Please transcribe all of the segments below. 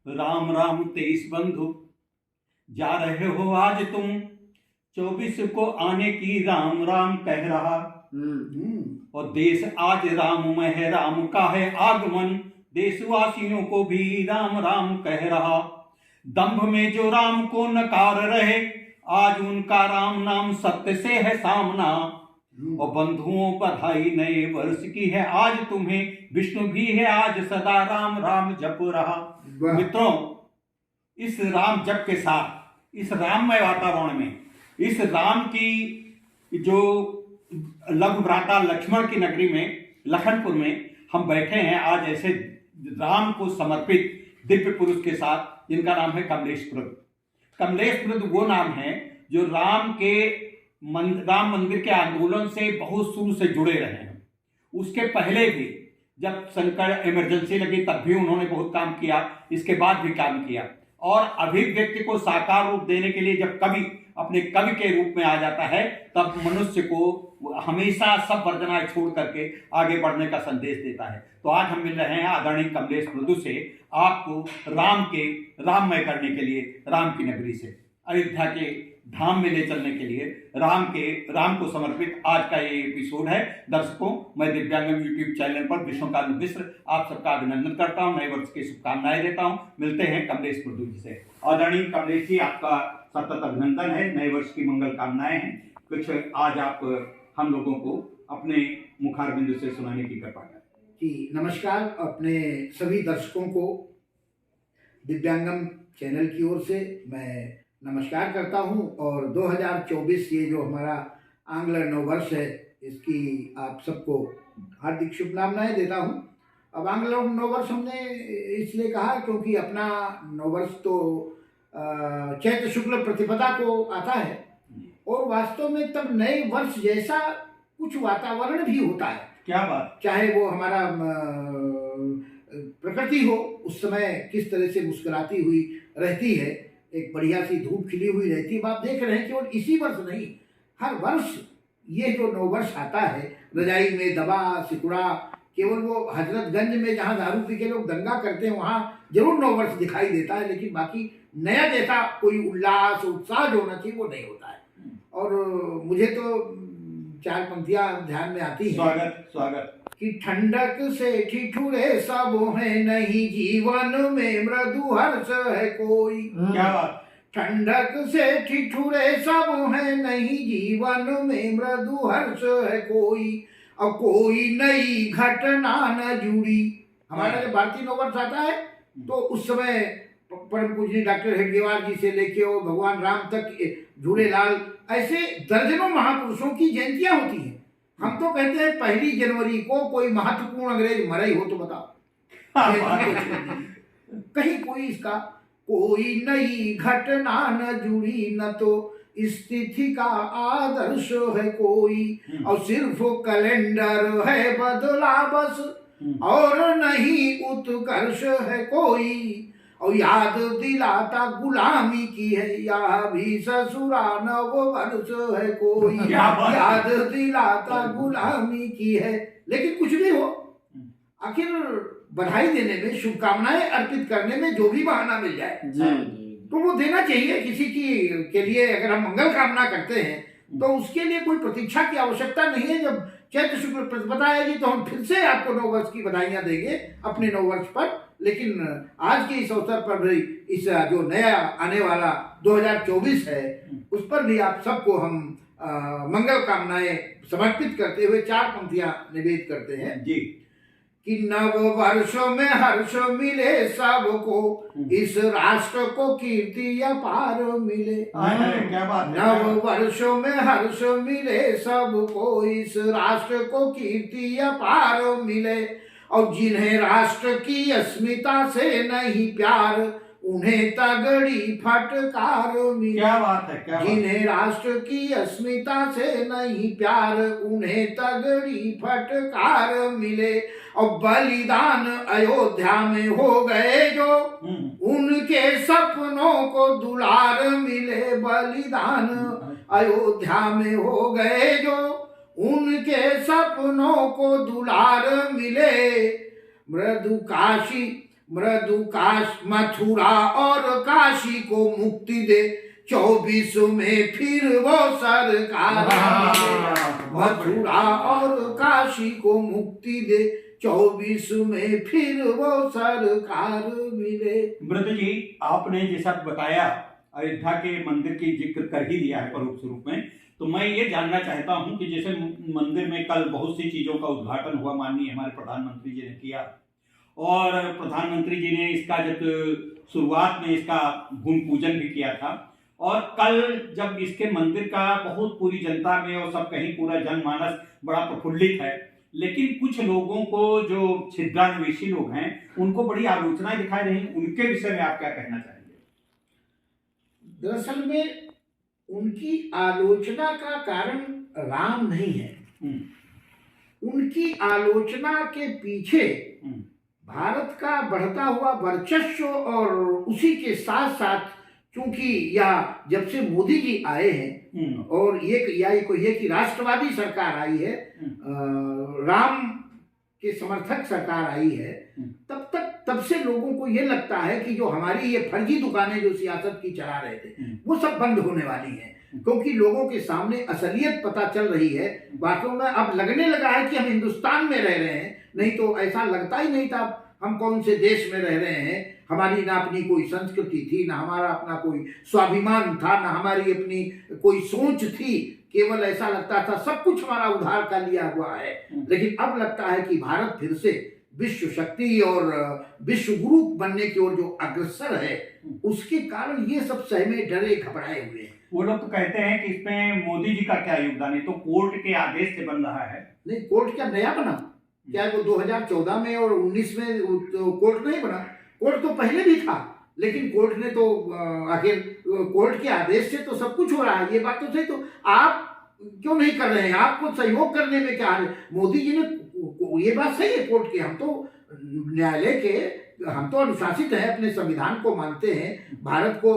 राम राम 23 बंधु, जा रहे हो आज तुम 24 को आने की, राम राम कह रहा। और देश आज राममय है, राम का है आगमन, देशवासियों को भी राम राम कह रहा। दंभ में जो राम को नकार रहे, आज उनका राम नाम सत्य से है सामना। और बंधुओं बधाई नए वर्ष की है आज तुम्हें, विष्णु भी है आज सदा राम राम जप रहा। मित्रों, इस राम जप के साथ, इस राममय वातावरण में, इस राम की जो लघु भ्राता लक्ष्मण की नगरी में, लखनपुर में हम बैठे हैं आज ऐसे राम को समर्पित दिव्य पुरुष के साथ, जिनका नाम है कमलेश प्रद। कमलेश प्रद वो नाम है जो राम मंदिर के आंदोलन से बहुत शुरू से जुड़े रहे हैं। उसके पहले भी जब संकट इमरजेंसी लगी तब भी उन्होंने बहुत काम किया, इसके बाद भी काम किया। और अभिव्यक्ति को साकार रूप देने के लिए जब कवि अपने कवि के रूप में आ जाता है, तब मनुष्य को हमेशा सब वर्जनाएं छोड़ करके आगे बढ़ने का संदेश देता है। तो आज हम मिल रहे हैं आदरणीय कमलेश प्रदू से, आपको राममय करने के लिए, राम की नगरी से अयोध्या के धाम में ले चलने के लिए राम को समर्पित आज का ये एपिसोड है। दर्शकों, मैं दिव्यांगम यूट्यूब चैनल पर विष्णुकांत मिश्र आप सबका अभिनंदन करता हूं, नए वर्ष की शुभकामनाएं देता हूं। मिलते हैं कमलेश प्रदू जी से। आदरणीय कमलेश जी, आपका सतत अभिनंदन है, नए वर्ष की मंगल कामनाएं हैं। कुछ आज आप हम लोगों को अपने मुखारबिंदु से सुनाने की कृपा करें। जी नमस्कार। अपने सभी दर्शकों को दिव्यांगम चैनल की ओर से मैं नमस्कार करता हूं। और 2024 ये जो हमारा आंग्ल नववर्ष है, इसकी आप सबको हार्दिक शुभकामनाएं देता हूं। अब आंग्ल नववर्ष हमने इसलिए कहा क्योंकि अपना नववर्ष तो चैत्र शुक्ल प्रतिपदा को आता है, और वास्तव में तब नए वर्ष जैसा कुछ वातावरण भी होता है। क्या बात! चाहे वो हमारा प्रकृति हो, उस समय किस तरह से मुस्कुराती हुई रहती है, एक बढ़िया सी धूप खिली हुई रहती है। आप देख रहे हैं केवल इसी वर्ष नहीं, हर वर्ष ये जो नववर्ष आता है, रजाई में दबा सिकुड़ा, केवल वो हजरतगंज में जहाँ दारू पी के लोग दंगा करते हैं वहाँ जरूर नववर्ष दिखाई देता है, लेकिन बाकी नया जैसा कोई उल्लास उत्साह जो होना चाहिए वो नहीं होता है। और मुझे तो चार पंक्तियां ध्यान में आती हैं। स्वागत कि ठंडक से ठिठुरे सब है, नहीं जीवन में मृदु हर्ष है कोई। क्या बात! ठंडक से ठिठुरे सब है, नहीं जीवन में मृदु हर्ष है कोई। और कोई नई घटना न जुड़ी। हमारा जब भारतीय नववर्ष आता है तो उस समय परम पूजनीय डॉक्टर हेडगेवार जी से लेके और भगवान राम तक, झूलेलाल, ऐसे दर्जनों महापुरुषों की जयंतियां होती हैं। हम तो कहते हैं 1 जनवरी को कोई महत्वपूर्ण अंग्रेज मरे हो तो बताओ। कहीं कोई इसका कोई नई घटना न जुड़ी, न तो स्थिति का आदर्श है कोई। और सिर्फ कैलेंडर है बदला बस, और नहीं उत्कर्ष है कोई। और याद दिलाता गुलामी की है, या भी ससुरा नव वर्ष है कोई। याद दिलाता गुलामी की है। लेकिन कुछ भी हो, आखिर बधाई देने में, शुभकामनाएं अर्पित करने में जो भी बहाना मिल जाए तो वो देना चाहिए। किसी की के लिए अगर हम मंगल कामना करते हैं तो उसके लिए कोई प्रतीक्षा की आवश्यकता नहीं है। जब चैत्र शुक्ल प्रतिपदा आएगी तो हम फिर से आपको नववर्ष की बधाइयां देंगे अपने नववर्ष पर। लेकिन आज के इस अवसर पर भी, इस जो नया आने वाला 2024 है, उस पर भी आप सबको हम मंगल कामनाएं समर्पित करते हुए 4 पंक्तियां निवेदित करते हैं जी। कि नव वर्षों में हर्ष मिले सबको, इस राष्ट्र को कीर्ति अपार मिले। क्या बात! नव वर्षों में हर्ष मिले सबको, इस राष्ट्र को कीर्ति अपार मिले। और जिन्हें राष्ट्र की अस्मिता से नहीं प्यार, उन्हें तगड़ी फटकार मिले। क्या बात है! क्या बात! जिन्हें राष्ट्र की अस्मिता से नहीं प्यार, उन्हें तगड़ी फटकार मिले। और बलिदान अयोध्या में हो गए जो, उनके सपनों को दुलार मिले। बलिदान अयोध्या में हो गए जो, उनके सपनों को दुलार मिले। मृदु काशी मृदु काश मथुरा और काशी को मुक्ति दे, 24 में फिर वो सरकार मिले। मथुरा और काशी को मुक्ति दे, 24 में फिर वो सरकार मिले। मृद जी, आपने जैसा बताया अयोध्या के मंदिर की जिक्र कर ही दिया है परोक्ष रूप में, तो मैं ये जानना चाहता हूं कि जैसे मंदिर में कल बहुत सी चीजों का उद्घाटन हुआ, माननीय हमारे प्रधानमंत्री जी ने किया, और प्रधानमंत्री जी ने इसका जब शुरुआत में इसका भूमि पूजन भी किया था, और कल जब इसके मंदिर का बहुत पूरी जनता में और सब कहीं पूरा जनमानस बड़ा प्रफुल्लित है, लेकिन कुछ लोगों को जो छिद्रान्वेषी लोग हैं उनको बड़ी आलोचनाएं दिखाई रही, उनके विषय में आप क्या कहना चाहेंगे? दरअसल में उनकी आलोचना का कारण राम नहीं है, उनकी आलोचना के पीछे भारत का बढ़ता हुआ वर्चस्व और उसी के साथ साथ क्योंकि यह जब से मोदी जी आए हैं और ये कि राष्ट्रवादी सरकार आई है, राम के समर्थक सरकार आई है, तब से लोगों को ये लगता है कि जो हमारी ये फर्जी दुकानें जो सियासत की चला रहे थे वो सब बंद होने वाली हैं, क्योंकि लोगों के सामने असलियत पता चल रही है। वास्तव में अब लगने लगा है कि हम हिंदुस्तान में रह रहे हैं, नहीं तो ऐसा लगता ही नहीं था हम कौन से देश में रह रहे हैं। हमारी ना अपनी कोई संस्कृति थी, ना हमारा अपना कोई स्वाभिमान था, ना हमारी अपनी कोई सोच थी, केवल ऐसा लगता था सब कुछ हमारा उधार का लिया हुआ है। लेकिन अब लगता है कि भारत फिर से विश्व शक्ति और विश्व गुरु बनने की ओर जो अग्रसर है, उसके कारण ये सब सहमे डरे घबराए हुए हैं। वो लोग तो कहते हैं कि इसमें मोदी जी का क्या योगदान है, तो कोर्ट के आदेश से बन रहा है। नहीं, कोर्ट क्या नया बना? क्या वो 2014 में और 19 में तो कोर्ट नहीं बना? कोर्ट तो पहले भी था, लेकिन कोर्ट ने तो आखिर कोर्ट के आदेश से तो सब कुछ हो रहा है। ये बात तो सही, तो आप क्यों नहीं कर रहे हैं? आपको सहयोग करने में क्या है? मोदी जी ने, ये बात सही है कोर्ट की, हम तो न्यायालय के, हम तो अनुशासित हैं, अपने संविधान को मानते हैं, भारत को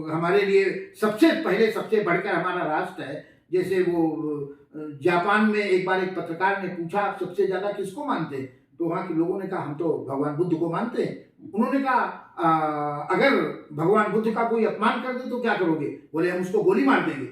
हमारे लिए सबसे पहले सबसे बढ़कर हमारा राष्ट्र है। जैसे वो जापान में एक बार एक पत्रकार ने पूछा आप सबसे ज्यादा किसको मानते हैं, तो वहां के लोगों ने कहा हम तो भगवान बुद्ध को मानते हैं। उन्होंने कहा अगर भगवान बुद्ध का कोई अपमान कर दे तो क्या करोगे? बोले हम उसको गोली मार देंगे।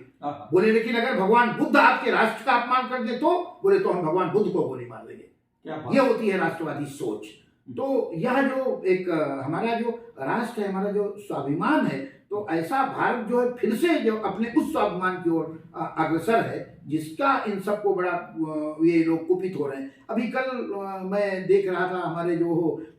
बोले लेकिन अगर भगवान बुद्ध आपके राष्ट्र का अपमान कर दे तो? बोले तो हम भगवान बुद्ध को गोली मार देंगे। ये होती है राष्ट्रवादी सोच। तो यह जो एक हमारा जो राष्ट्र है, हमारा जो स्वाभिमान है, तो ऐसा भारत जो है फिर से जो अपने उस स्वाभिमान की ओर अग्रसर है, जिसका इन सबको बड़ा ये लोग कुपित हो रहे हैं। अभी कल मैं देख रहा था, हमारे जो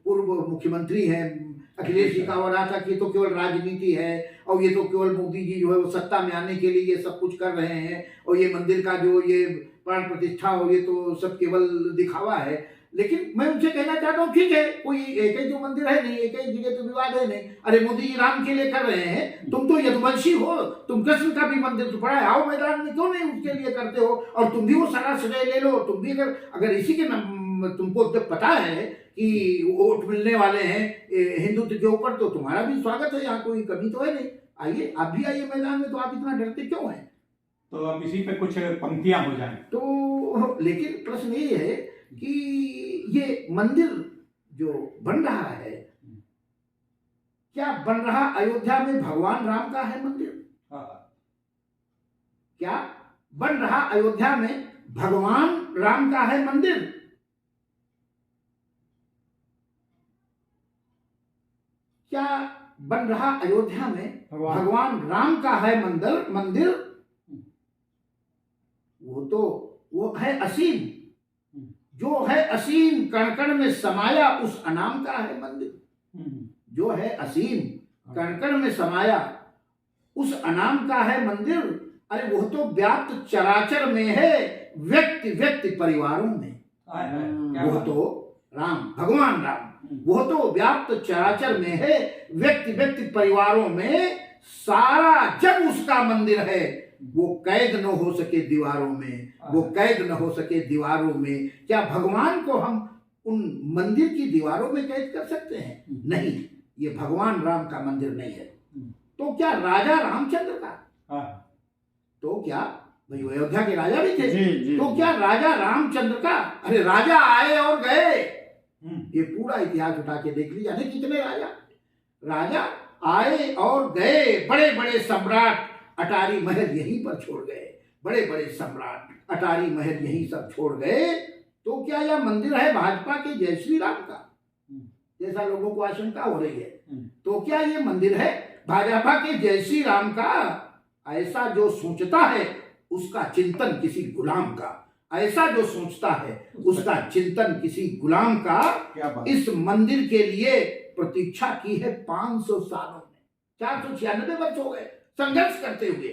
पूर्व मुख्यमंत्री हैं अखिलेश जी का हो रहा था कि तो केवल राजनीति है और ये तो केवल मोदी जी जो है वो सत्ता में आने के लिए ये सब कुछ कर रहे हैं, और ये मंदिर का जो ये प्राण प्रतिष्ठा हो ये तो सब केवल दिखावा है। लेकिन मैं उनसे कहना चाहता हूँ ठीक है, कोई एक ही जो मंदिर है नहीं, एक ही जगह तो विवाद है नहीं। अरे मोदी जी राम के लिए कर रहे हैं, तुम तो यदुवंशी हो, तुम कृष्ण का भी मंदिर तो पड़ा है, आओ मैदान में, क्यों नहीं उसके लिए करते हो? और तुम भी वो सारा श्रेय ले लो। तुम भी अगर इसी के तुमको जब पता है कि वोट मिलने वाले हैं हिंदुत्व के ऊपर, तो तुम्हारा भी स्वागत है, यहाँ कोई कमी तो है नहीं, आइए आप भी आइए मैदान में। तो आप इतना डरते क्यों हैं? तो अब इसी पे कुछ पंक्तियां हो जाएं। तो लेकिन प्रश्न ये है कि ये मंदिर जो बन रहा है, क्या बन रहा अयोध्या में भगवान राम का है मंदिर? क्या बन रहा अयोध्या में भगवान राम का है मंदिर? क्या बन रहा अयोध्या में भगवान राम का है मंदिर? वो है असीम, जो है असीम कण कण में समाया, उस अनाम का है मंदिर। जो है असीम कण कण में समाया, उस अनाम का है मंदिर। अरे वो तो व्याप्त चराचर में है, व्यक्ति व्यक्ति परिवारों में। वो तो राम, भगवान राम, वो तो व्याप्त चराचर में है, व्यक्ति व्यक्ति परिवारों में। सारा जग उसका मंदिर है, वो कैद न हो सके दीवारों में, वो कैद न हो सके दीवारों में। क्या भगवान को हम उन मंदिर की दीवारों में कैद कर सकते हैं? नहीं, ये भगवान राम का मंदिर नहीं है। तो क्या राजा रामचंद्र का? तो क्या भाई अयोध्या के राजा भी थे? तो क्या राजा रामचंद्र का? अरे राजा आए और गए, ये पूरा इतिहास उठा के देख लीजिए, जाने कितने राजा आए और गए, बड़े बड़े सम्राट अटारी महल यहीं पर छोड़ गए, बड़े बड़े सम्राट अटारी महल यहीं सब छोड़ गए। तो क्या यह मंदिर है भाजपा के जय श्री राम का, जैसा लोगों को आशंका हो रही है? तो क्या ये मंदिर है भाजपा के जय श्री राम का? ऐसा जो सोचता है उसका चिंतन किसी गुलाम का, ऐसा जो सोचता है उसका चिंतन किसी गुलाम का। इस मंदिर के लिए प्रतीक्षा की है 500 सालों में, 496 वर्ष हो गए संघर्ष करते हुए।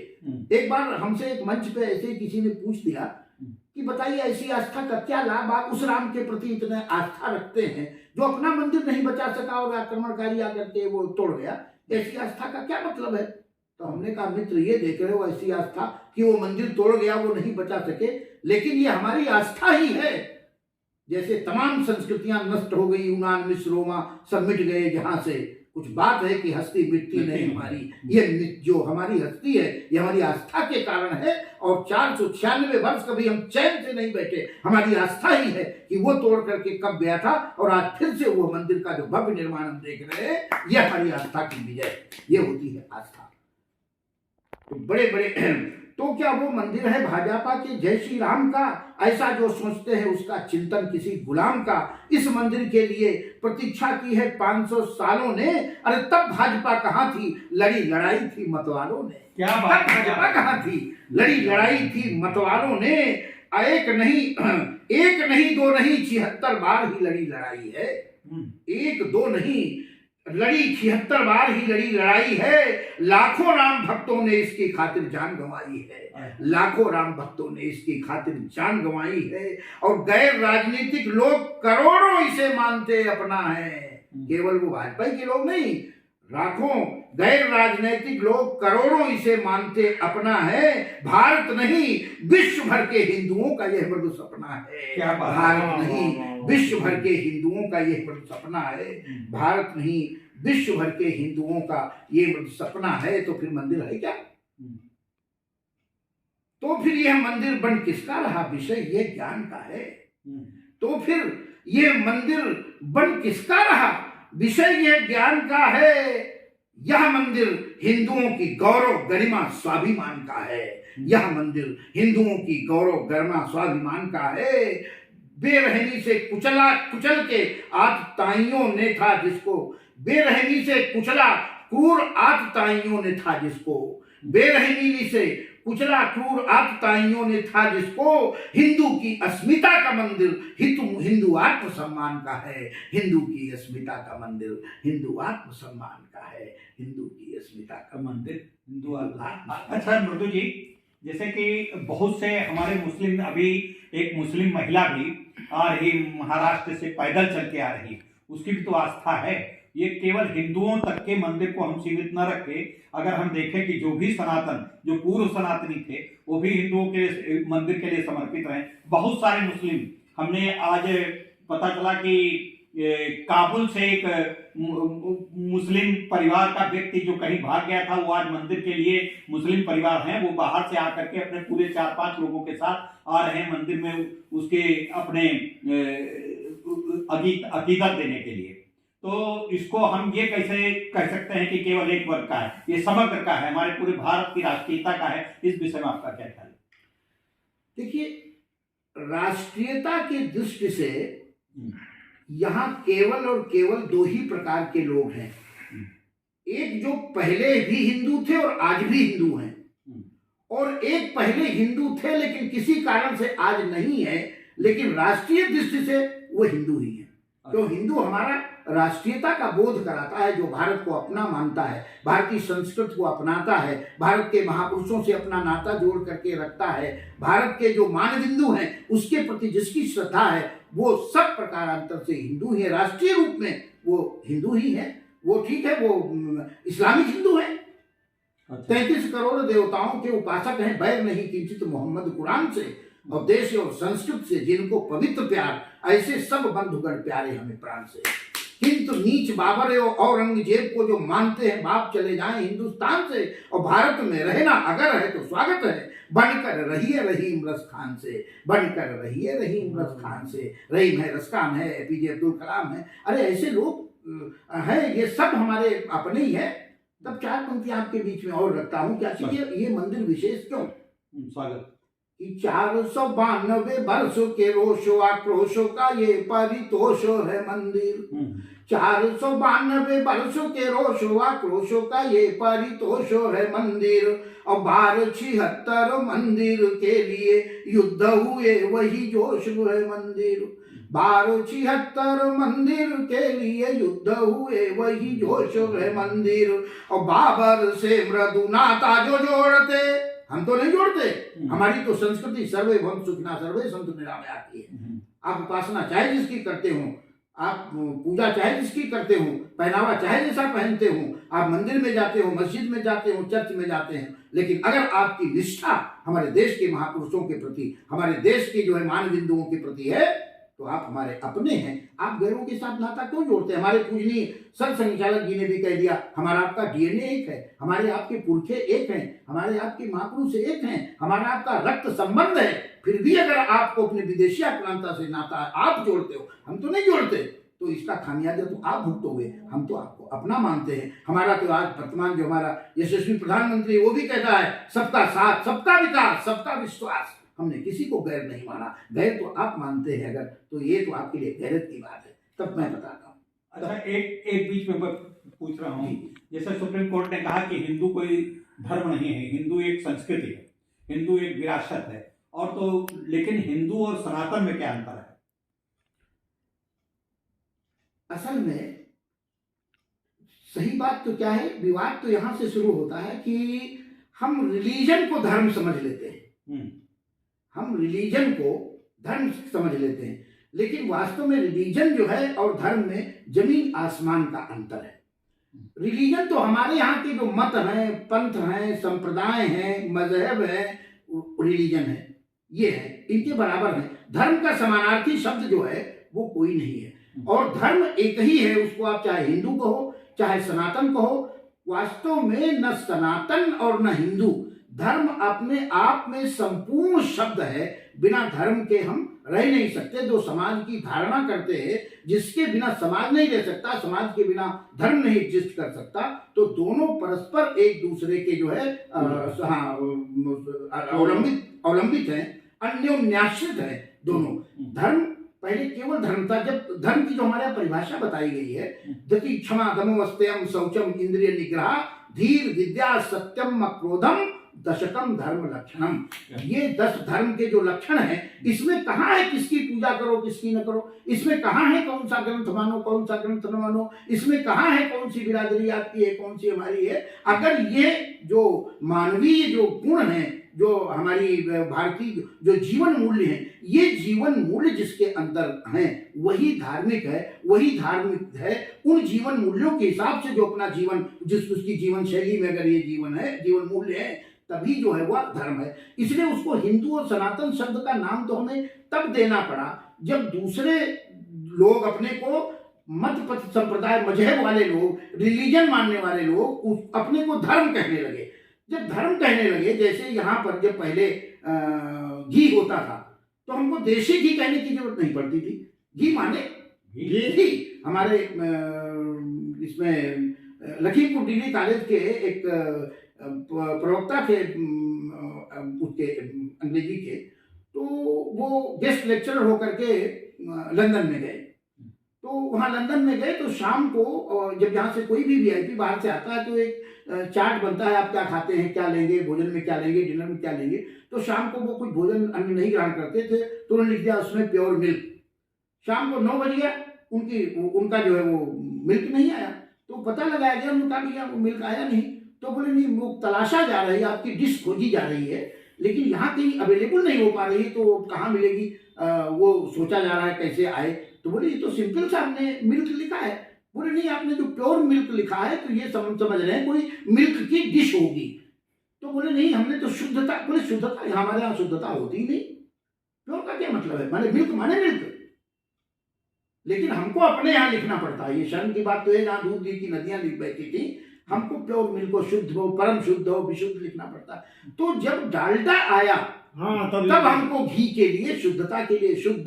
एक बार हमसे एक मंच पे ऐसे किसी ने पूछ दिया कि बताइए ऐसी आस्था का क्या लाभ, आप उस राम के प्रति इतने आस्था रखते हैं जो अपना मंदिर नहीं बचा सका और आक्रमणकारी आकर के वो तोड़ गया, ऐसी आस्था का क्या मतलब है? तो हमने कहा मित्र ये देख रहे हो ऐसी आस्था कि वो मंदिर तोड़ गया, वो नहीं बचा सके, लेकिन ये हमारी आस्था ही है। जैसे तमाम संस्कृतियां नष्ट हो गई, यूनान मिस्र रोमा सब मिट गए, जहां से कुछ बात है कि हस्ती मिटती नहीं हमारी, ये जो हमारी हस्ती है ये हमारी आस्था के कारण है। और 496 वर्ष कभी हम चैन से नहीं बैठे, हमारी आस्था ही है कि वो तोड़ करके कब गया था और आज फिर से वो मंदिर का जो भव्य निर्माण हम देख रहे हैं, ये हमारी आस्था की विजय, ये होती है आस्था। तो बड़े बड़े तो क्या वो मंदिर है भाजपा के जय श्री राम का? ऐसा जो सोचते हैं उसका चिंतन किसी गुलाम का। इस मंदिर के लिए प्रतीक्षा की है 500 सालों ने। अरे तब भाजपा कहाँ थी, लड़ी लड़ाई थी मतवालों ने। क्या बात, भाजपा कहाँ थी, लड़ी लड़ाई थी मतवालों ने। एक नहीं दो नहीं 76 बार ही लड़ी लड़ाई है, एक दो नहीं लड़ी 76 बार ही लड़ी लड़ाई है। लाखों राम भक्तों ने इसकी खातिर जान गंवाई है, लाखों राम भक्तों ने इसकी खातिर जान गंवाई है। और गैर राजनीतिक लोग करोड़ों इसे मानते अपना है, केवल वो भाजपा के लोग नहीं, लाखों गैर राजनीतिक लोग करोड़ों इसे मानते अपना है। भारत नहीं विश्व भर के हिंदुओं का यह मृदु सपना है, भारत नहीं विश्व भर के हिंदुओं का यह मृदु सपना है, भारत नहीं विश्व भर के हिंदुओं का ये मृदु सपना है। तो फिर मंदिर है क्या? तो फिर यह मंदिर बन किसका रहा? विषय ये ज्ञान का है। तो फिर ये मंदिर बन किसका रहा? विषय यह ज्ञान का है। यह मंदिर हिंदुओं की गौरव गरिमा स्वाभिमान का है, यह मंदिर हिंदुओं की गौरव गरिमा स्वाभिमान का है। बेरहमी से कुचल के आतताइयों ने था जिसको, बेरहमी से कुचला क्रूर आतताइयों ने था जिसको, बेरहमी से कुचला क्रूर आतताइयों ने था जिसको। हिंदू की अस्मिता का मंदिर हिंदू आत्मसम्मान का है, हिंदू की अस्मिता का मंदिर हिंदू आत्मसम्मान का है, हिंदू की अस्मिता का मंदिर हिंदू आत्म। अच्छा मृदु जी, जैसे कि बहुत से हमारे मुस्लिम, अभी एक मुस्लिम महिला भी आ रही महाराष्ट्र से, पैदल चल के आ रही, उसकी भी तो आस्था है। ये केवल हिंदुओं तक के मंदिर को हम सीमित न रखें। अगर हम देखें कि जो भी सनातन, जो पूर्व सनातनी थे, वो भी हिंदुओं के मंदिर के लिए समर्पित रहे। बहुत सारे मुस्लिम, हमने आज पता चला कि काबुल से एक मुस्लिम परिवार का व्यक्ति जो कहीं भाग गया था, वो आज मंदिर के लिए, मुस्लिम परिवार हैं, वो बाहर से आकर के अपने पूरे 4-5 लोगों के साथ आ रहे हैं मंदिर में उसके अपने अकीदत देने के लिए। तो इसको हम ये कैसे कह सकते हैं कि केवल एक वर्ग का है, ये समग्र का है, हमारे पूरे भारत की राष्ट्रीयता का है। इस विषय में आपका क्या ख्याल है? देखिए, राष्ट्रीयता की दृष्टि से यहाँ केवल और केवल दो ही प्रकार के लोग हैं। एक जो पहले भी हिंदू थे और आज भी हिंदू हैं, और एक पहले हिंदू थे लेकिन किसी कारण से आज नहीं है, लेकिन राष्ट्रीय दृष्टि से वो हिंदू ही है। तो हिंदू हमारा राष्ट्रीयता का बोध कराता है, जो भारत को अपना मानता है, भारतीय संस्कृति को अपनाता है, भारत के महापुरुषों से अपना नाता जोड़ करके रखता है, भारत के जो मानबिंदु हैं उसके प्रति जिसकी श्रद्धा है, वो सब प्रकारांतर से हिंदू ही, राष्ट्रीय रूप में वो हिंदू ही है। वो ठीक है, वो इस्लामिक हिंदू है, 33 करोड़ देवताओं के उपासक हैं, बैर नहीं किंचित मोहम्मद कुरान से, और देश और संस्कृत से जिनको पवित्र प्यार, ऐसे सब बंधुगण प्यारे हमें प्राण से। हिंद नीच बाबर और औरंगजेब को जो मानते हैं बाप चले जाएं हिंदुस्तान से, और भारत में रहना अगर है तो स्वागत है। बनकर रहिए रहीम रस खान से, बनकर रहिए रहीम रस खान से। रहीम है, रसखान है, एपीजे अब्दुल कलाम है, अरे ऐसे लोग हैं, ये सब हमारे अपने ही है। तब 4 पंक्ति आपके बीच में और रखता हूँ क्या ये मंदिर विशेष क्यों? स्वागत। कि 492 वर्षों के रोषो आक्रोशों का ये परितोष है मंदिर। 492 वर्षों के रोषो आक्रोशों का ये परितोष है मंदिर। और 1276 मंदिर के लिए युद्ध हुए वही जोश है मंदिर। 1276 मंदिर के लिए युद्ध हुए वही जोश है मंदिर। और बाबर से मृदु नाता जो जोड़ते, हम तो नहीं जोड़ते, हमारी तो संस्कृति सर्वे भवन्तु सुखिनः सर्वे सन्तु निरामयाः है। आप उपासना चाहे जिसकी करते हो, आप पूजा चाहे जिसकी करते हो, पहनावा चाहे जैसा पहनते हो, आप मंदिर में जाते हो, मस्जिद में जाते हो, चर्च में जाते हैं, लेकिन अगर आपकी निष्ठा हमारे देश के महापुरुषों के प्रति, हमारे देश के जो है मान बिंदुओं के प्रति है, तो आप हमारे अपने हैं। आप गैरों के साथ नाता क्यों जोड़ते हैं? हमारे पूजनीय सर संचालक जी ने भी कह दिया, हमारा आपका डीएनए एक है, हमारे आपके पुरखे एक हैं, हमारे आपके महापुरुष एक हैं, हमारा आपका रक्त संबंध है। फिर भी अगर आपको अपने विदेशी आक्रांता से नाता आप जोड़ते हो, हम तो नहीं जोड़ते, तो इसका खामियाजा तो आप भुगतोगे। हम तो आपको अपना मानते हैं। हमारा तो आज वर्तमान जो हमारा यशस्वी प्रधानमंत्री वो भी कहता है सबका साथ, सबका विकास, सबका विश्वास। हमने किसी को गैर नहीं माना। गैर तो आप मानते हैं अगर, तो ये तो आपके लिए गैरत की बात है। तब मैं बताता हूँ। अच्छा, एक बीच में पूछ रहा हूँ, जैसे सुप्रीम कोर्ट ने कहा कि हिंदू कोई धर्म नहीं है, हिंदू एक संस्कृति है, हिंदू एक विरासत है, और तो लेकिन हिंदू और सनातन में क्या अंतर है? असल में सही बात तो क्या है, विवाद तो यहां से शुरू होता है कि हम रिलीजन को धर्म समझ लेते हैं। हम रिलीजन को धर्म समझ लेते हैं, लेकिन वास्तव में रिलीजन जो है और धर्म में जमीन आसमान का अंतर है। रिलीजन तो हमारे यहाँ के जो मत हैं, पंथ हैं, संप्रदाय हैं, मजहब है, रिलीजन है, ये है, इनके बराबर है। धर्म का समानार्थी शब्द जो है वो कोई नहीं है, और धर्म एक ही है। उसको आप चाहे हिंदू कहो, चाहे सनातन कहो। वास्तव में न सनातन और न हिंदू, धर्म अपने आप में संपूर्ण शब्द है। बिना धर्म के हम रह नहीं सकते। जो समाज की धारणा करते हैं, जिसके बिना समाज नहीं रह सकता, समाज के बिना धर्म नहीं एग्जिस्ट कर सकता, तो दोनों परस्पर एक दूसरे के जो है अवलंबित हैं, अन्योन्याश्रित हैं दोनों। धर्म पहले केवल धर्म था। जब धर्म की जो हमारे यहाँ परिभाषा बताई गई है, गति क्षमा दमोवस्त्यम शौचम इंद्रिय निग्रह धीर विद्या सत्यम क्रोधम दशकम धर्म लक्षणम, ये 10 धर्म के जो लक्षण हैं, इसमें कहाँ है किसकी पूजा करो किसकी न करो, इसमें कहाँ है कौन सा ग्रंथ मानो कौन सा ग्रंथ न मानो, इसमें कहाँ है कौन सी बिरादरी आपकी है कौन सी हमारी है। अगर ये जो मानवीय जो गुण है, जो हमारी भारतीय जो जीवन मूल्य है, ये जीवन मूल्य जिसके अंदर हैं वही धार्मिक है, वही धार्मिक है। उन जीवन मूल्यों के हिसाब से जो अपना जीवन, जिस उसकी जीवन शैली में अगर ये जीवन है, जीवन मूल्य है, तभी जो है वह धर्म है। इसलिए उसको हिंदू और सनातन शब्द का नाम तो हमें तब देना पड़ा जब दूसरे लोग अपने को मत पथ संप्रदाय मजहब वाले लोग, रिलीजन मानने वाले लोग अपने को धर्म कहने लगे। जब धर्म कहने लगे, जैसे यहाँ पर जब पहले घी होता था तो हमको देशी घी कहने की जरूरत नहीं पड़ती थी। घी माने घी। हमारे इसमें लखीमपुर डिग्री कॉलेज के एक प्रवक्ता थे उसके अंग्रेजी के, तो वो गेस्ट लेक्चरर होकर के लंदन में गए। तो वहाँ लंदन में गए तो शाम को जब यहाँ से कोई भी वीआईपी बाहर से आता है तो एक चार्ट बनता है, आप क्या खाते हैं, क्या लेंगे, भोजन में क्या लेंगे, डिनर में क्या लेंगे। तो शाम को वो कुछ भोजन अन्न नहीं ग्रहण करते थे, तो उन्होंने लिख दिया उसमें प्योर मिल्क। शाम को 9 बज गया, उनका जो है वो मिल्क नहीं आया। तो पता लगाया गया, उन्होंने कहा भैया वो मिल्क आया नहीं। तो बोले नहीं, वो तलाशा जा रही है, आपकी डिश खोजी जा रही है, लेकिन यहाँ कहीं अवेलेबल नहीं हो पा रही, तो कहाँ मिलेगी, वो सोचा जा रहा है कैसे आए। तो बोले ये तो सिंपल सा हमने मिल्क लिखा है। बोले नहीं, आपने जो प्योर मिल्क लिखा है तो ये समझ रहे हैं कोई मिल्क की डिश होगी। तो बोले नहीं, हमने तो शुद्धता, बोले शुद्धता हमारे यहाँ शुद्धता होती ही नहीं। प्योर का क्या मतलब है, माने मिल्क माने मिल्क। लेकिन हमको अपने यहाँ लिखना पड़ता है। ये शर्म की बात तो है, जहाँ दूध घी की नदियां लिख बहती थी, हमको प्योर मिल्क को शुद्ध हो, परम शुद्ध हो, विशुद्ध लिखना पड़ता है। तो जब डालडा आया, हाँ, तब हमको घी के लिए, शुद्धता के लिए शुद्ध,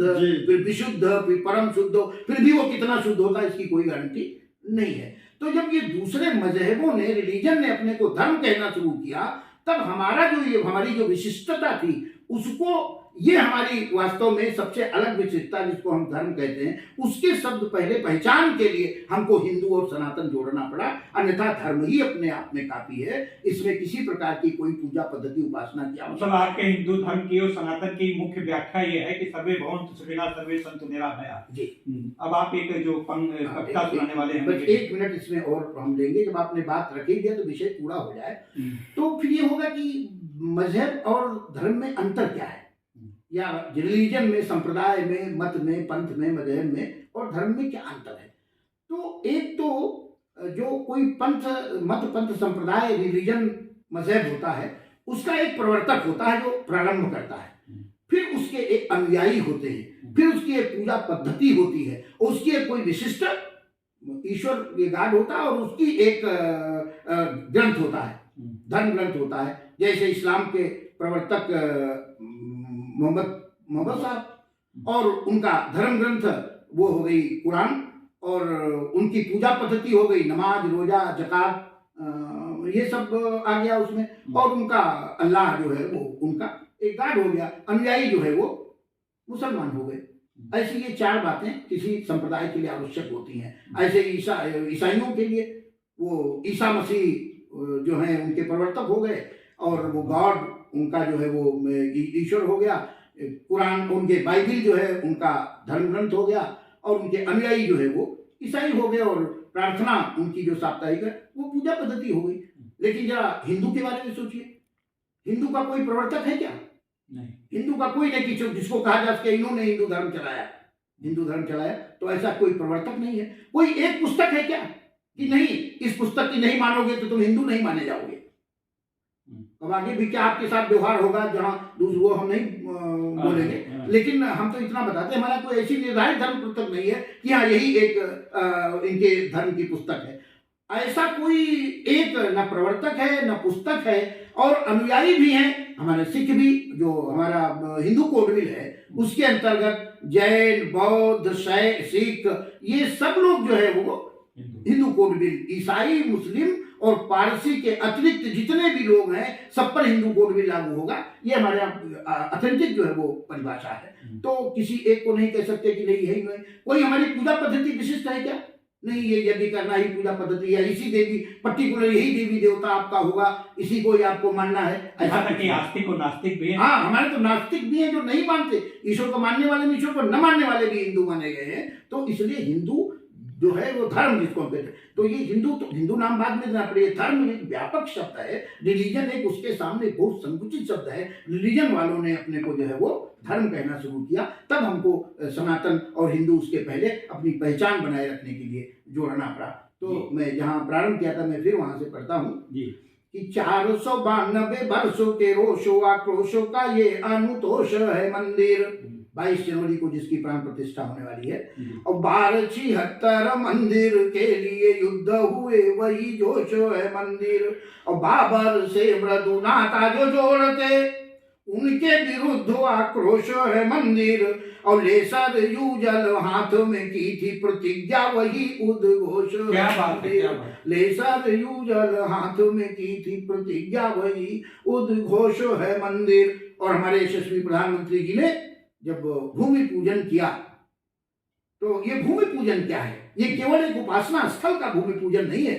फिर विशुद्ध, फिर परम शुद्ध हो, फिर भी वो कितना शुद्ध होता है इसकी कोई गारंटी नहीं है। तो जब ये दूसरे मजहबों ने, रिलीजन ने अपने को धर्म कहना शुरू किया, तब हमारी जो विशिष्टता थी, उसको, ये हमारी वास्तव में सबसे अलग विशिष्टता जिसको हम धर्म कहते हैं, उसके शब्द पहले पहचान के लिए हमको हिंदू और सनातन जोड़ना पड़ा। अन्यथा धर्म ही अपने आप में काफी है, इसमें किसी प्रकार की कोई पूजा पद्धति, उपासना की आवश्यकता। मतलब आपके हिंदू धर्म की और सनातन की मुख्य व्याख्या ये है कि सर्वे भवन्तु सुखिनः सर्वे सन्तु निरामयाः। जी। अब आप एक जो कविता सुनाने वाले हैं, एक मिनट इसमें और हम लेंगे, जब आपने बात रखी दिया तो विषय पूरा हो जाए। तो फिर ये होगा कि मजहब और धर्म में अंतर क्या है, या रिलीजन में, संप्रदाय में, मत में, पंथ में, मजहब में और धर्म में क्या अंतर है। तो एक तो जो कोई पंथ, मत, पंथ, संप्रदाय, रिलीजन, मजहब होता है, उसका एक प्रवर्तक होता है जो प्रारंभ करता है, फिर उसके एक अनुयायी होते हैं, फिर उसकी एक पूजा पद्धति होती है, और उसकी एक कोई विशिष्ट ईश्वर गाड होता है, और उसकी एक ग्रंथ होता है, धर्म ग्रंथ होता है। जैसे इस्लाम के प्रवर्तक मोहम्मद साहब, और उनका धर्म ग्रंथ वो हो गई कुरान, और उनकी पूजा पद्धति हो गई नमाज, रोजा, ज़कात, ये सब आ गया उसमें, और उनका अल्लाह जो है वो उनका एक गाड हो गया, अनुयायी जो है वो मुसलमान हो गए। ऐसी ये चार बातें किसी संप्रदाय के लिए आवश्यक होती हैं। ऐसे ईसाइयों के लिए वो ईसा मसीह जो है उनके प्रवर्तक हो गए, और वो गॉड उनका जो है वो ईश्वर हो गया। कुरान, उनके बाइबिल जो है उनका धर्म ग्रंथ हो गया, और उनके अनुयायी जो है वो ईसाई हो गए, और प्रार्थना उनकी जो साप्ताहिक है वो पूजा पद्धति हो गई। लेकिन जरा हिंदू के बारे में सोचिए, हिंदू का कोई प्रवर्तक है क्या? नहीं। हिंदू का कोई नहीं कि जिसको कहा जा सके इन्होंने हिंदू धर्म चलाया, तो ऐसा कोई प्रवर्तक नहीं है। कोई एक पुस्तक है क्या कि नहीं, इस पुस्तक की नहीं मानोगे तो तुम हिंदू नहीं माने जाओगे। अब आगे भी क्या आपके साथ व्यवहार होगा, जहाँ वो हम नहीं बोलेंगे, लेकिन हम तो इतना बताते हैं, हमारा कोई ऐसी निर्धारित धर्म पुस्तक नहीं है कि हाँ यही एक इनके धर्म की पुस्तक है। ऐसा कोई एक न प्रवर्तक है, न पुस्तक है, और अनुयायी भी हैं। हमारे सिख भी, जो हमारा हिंदू कोडविल है, उसके अंतर्गत जैन, बौद्ध, सिख, ये सब लोग जो है वो हिंदू कोडविल, ईसाई, मुस्लिम और पारसी के अतिरिक्त जितने भी लोग हैं, सब पर हिंदू कोडविल लागू होगा। ये हमारे ऑथेंटिक जो है वो परिभाषा है। तो किसी एक को नहीं कह सकते कि नहीं है, नहीं। कोई हमारी पूजा पद्धति विशिष्ट है क्या? नहीं, ये यदि करना ही पूजा पद्धति है, इसी देवी, पर्टिकुलर यही देवी देवता आपका होगा, इसी को ही आपको मानना है, ऐसा कि आस्तिक और नास्तिक भी है। हाँ, हमारे तो नास्तिक भी हैं जो नहीं मानते ईश्वर को, मानने वाले ईश्वर को, न मानने वाले भी हिंदू माने गए हैं। तो इसलिए हिंदू जो है वो धर्म जिसको हम कहते हैं, तो ये हिंदू नाम बाद में देना पड़ेगा। धर्म एक व्यापक शब्द है, रिलीजन एक उसके सामने बहुत संकुचित शब्द है। रिलीजन वालों ने अपने को जो है वो धर्म कहना शुरू किया, तब हमको सनातन और हिंदू उसके पहले अपनी पहचान बनाए रखने के लिए जोड़ना पड़ा। तो मैं जहाँ प्रारंभ किया था, मैं फिर वहां से पढ़ता हूँ कि 492 वर्षों के रोषो आक्रोशों का ये अनुतोष है मंदिर। 22 जनवरी को जिसकी प्राण प्रतिष्ठा होने वाली है, और 1276 मंदिर के लिए युद्ध हुए, वही जोश है मंदिर। और बाबर से मृदु नाता जो जोड़ते, उनके विरुद्ध आक्रोश है मंदिर। और लेसर यूजल हाथ में की थी प्रतिज्ञा, वही उद्घोष है मंदिर। लेसर यूजल हाथ में की थी प्रतिज्ञा, वही उद्घोष है मंदिर। और हमारे यशस्वी प्रधानमंत्री जी ने जब भूमि पूजन किया, तो ये भूमि पूजन क्या है? ये केवल एक उपासना स्थल का भूमि पूजन नहीं है।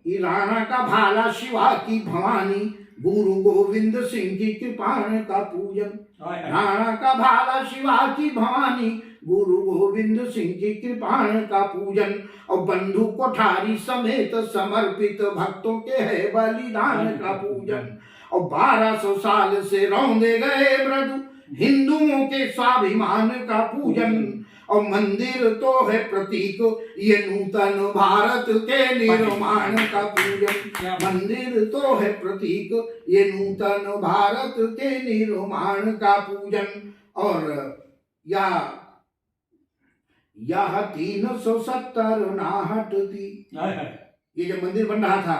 ये राणा का भाला, शिवा की भवानी, गुरु गोविंद सिंह की कृपाण का पूजन। राणा का भाला, शिवा की भवानी, गुरु गोविंद सिंह की कृपाण का पूजन। और बंधु कोठारी समेत समर्पित भक्तों के है बलिदान का पूजन। और 1200 साल से रौंदे गए मृदु हिंदुओं के स्वाभिमान का पूजन। और मंदिर तो है प्रतीक ये नूतन भारत के निर्माण का पूजन। मंदिर तो है प्रतीक ये नूतन भारत के निर्माण का पूजन। और यह 370 ना हटती। ये जब मंदिर बन रहा था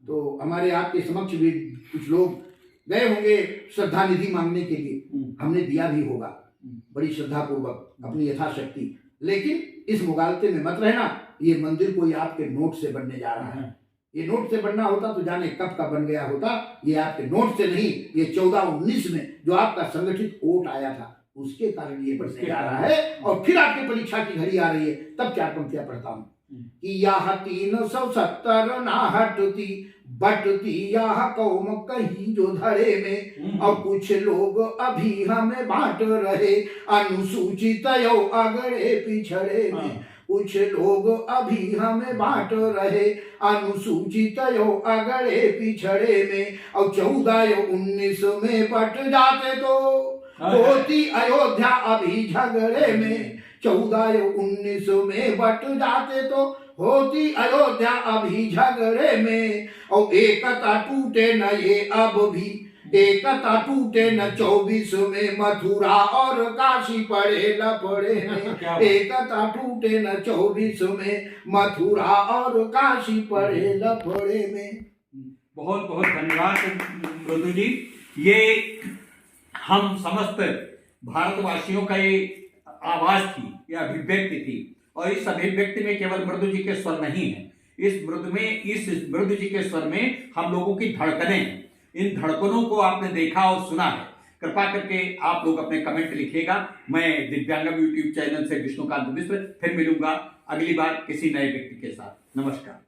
तो हमारे आपके समक्ष भी कुछ लोग गए होंगे श्रद्धा निधि मांगने के लिए, हमने दिया भी होगा बड़ी श्रद्धा पूर्वक अपनी यथाशक्ति। लेकिन इस मुगालते में मत रहना, ये मंदिर कोई आपके नोट से बनने जा रहा है। ये नोट से बनना होता तो जाने कब का बन गया होता। ये आपके नोट से नहीं, ये 14-19 में जो आपका संगठित वोट आया था उसके कारण ये बनने जा रहा है। और फिर आपकी परीक्षा की घड़ी आ रही है, तब 4 पंक्तियां पढ़ता हूं कि यह 370 ना हटती, बटती यह कौम कहीं जो धरे में। और कुछ लोग अभी हमें बांट रहे, अनुसूचित यो अगड़े पिछड़े में। कुछ लोग अभी हमें बांट रहे, अनुसूचित यो अगड़े पिछड़े में। और 14-19 में बट जाते तो होती अयोध्या अभी झगड़े में। 14-19 में बट जाते तो होती अयोध्या अभी झगड़े में। और एकता टूटे न ये अब भी, एकता टूटे न 24 में मथुरा और काशी पड़े लफड़े में। एकता टूटे न 24 में मथुरा और काशी पड़े लफड़े में। बहुत बहुत धन्यवाद मृदु जी। ये हम समस्त भारतवासियों का ये आवाज थी, यह अभिव्यक्ति थी। और इस अभिव्यक्ति में केवल मृदु जी के स्वर नहीं है, इस मृदु जी के स्वर में हम लोगों की धड़कनें हैं। इन धड़कनों को आपने देखा और सुना है। कृपा करके आप लोग अपने कमेंट लिखिएगा। मैं दिव्यांगम यूट्यूब चैनल से विष्णुकांत मिश्र फिर मिलूंगा अगली बार किसी नए व्यक्ति के साथ। नमस्कार।